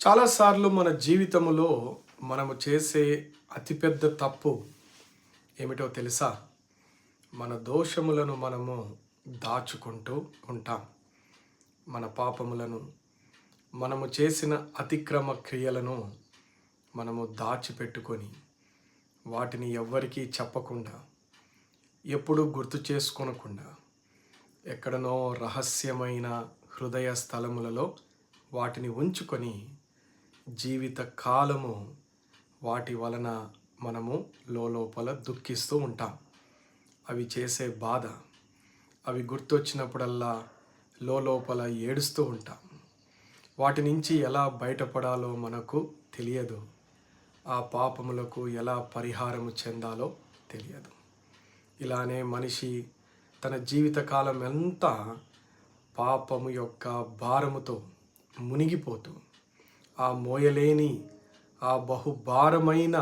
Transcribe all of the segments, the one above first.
చాలాసార్లు మన జీవితంలో మనము చేసే అతిపెద్ద తప్పు ఏమిటో తెలుసా? మన దోషములను మనము దాచుకుంటూ ఉంటాం. మన పాపములను, మనము చేసిన అతిక్రమ క్రియలను మనము దాచిపెట్టుకొని వాటిని ఎవ్వరికీ చెప్పకుండా, ఎప్పుడూ గుర్తు చేసుకోనకుండా, ఎక్కడనో రహస్యమైన హృదయ స్థలములలో వాటిని ఉంచుకొని జీవిత కాలము వాటి వలన మనము లోపల దుఃఖిస్తూ ఉంటాం. అవి చేసే బాధ, అవి గుర్తొచ్చినప్పుడల్లా లోపల ఏడుస్తూ ఉంటాం. వాటి నుంచి ఎలా బయటపడాలో మనకు తెలియదు. ఆ పాపములకు ఎలా పరిహారము చెందాలో తెలియదు. ఇలానే మనిషి తన జీవితకాలం అంతా పాపము యొక్క భారముతో మునిగిపోతూ, ఆ మోయలేని ఆ బహుభారమైన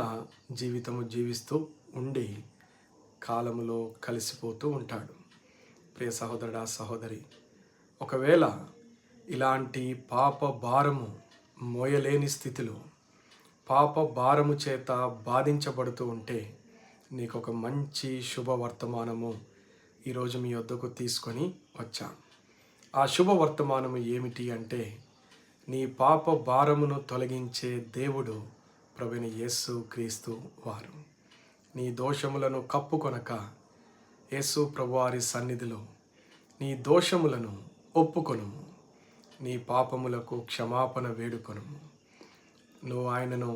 జీవితము జీవిస్తూ ఉండి కాలములో కలిసిపోతూ ఉంటాడు. ప్రియ సహోదరుడా, సహోదరి, ఒకవేళ ఇలాంటి పాప భారము మోయలేని స్థితిలో పాప భారము చేత బాధించబడుతూ ఉంటే నీకు ఒక మంచి శుభవర్తమానము ఈరోజు మీ వద్దకు తీసుకొని వచ్చాను. ఆ శుభవర్తమానము ఏమిటి అంటే, నీ పాప భారమును తొలగించే దేవుడు ప్రభువైన యేసు క్రీస్తు వారు. నీ దోషములను కప్పుకొనక యేసు ప్రభువారి సన్నిధిలో నీ దోషములను ఒప్పుకొనుము. నీ పాపములకు క్షమాపణ వేడుకొనుము. నువ్వు ఆయనను,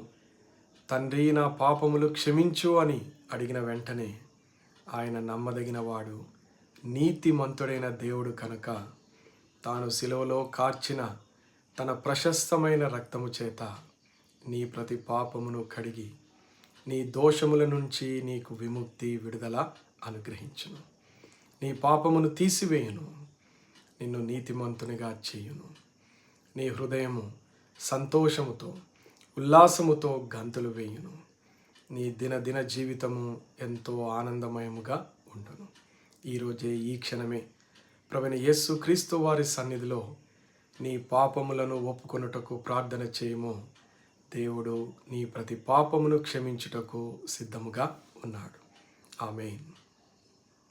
తండ్రి నా పాపములు క్షమించు అని అడిగిన వెంటనే ఆయన నమ్మదగినవాడు, నీతిమంతుడైన దేవుడు కనుక తాను సిలువలో కార్చిన తన ప్రశస్తమైన రక్తము చేత నీ ప్రతి పాపమును కడిగి నీ దోషముల నుంచి నీకు విముక్తి, విడుదల అనుగ్రహించును. నీ పాపమును తీసివేయును, నిన్ను నీతిమంతునిగా చేయును. నీ హృదయము సంతోషముతో, ఉల్లాసముతో గంతులు వేయును. నీ దినదిన జీవితము ఎంతో ఆనందమయముగా ఉండును. ఈరోజే, ఈ క్షణమే ప్రభువైన యేసు క్రీస్తు వారి సన్నిధిలో నీ పాపములను ఒప్పుకొనుటకు ప్రార్థన చేయము. దేవుడు నీ ప్రతి పాపమును క్షమించుటకు సిద్ధముగా ఉన్నాడు. ఆమేన్.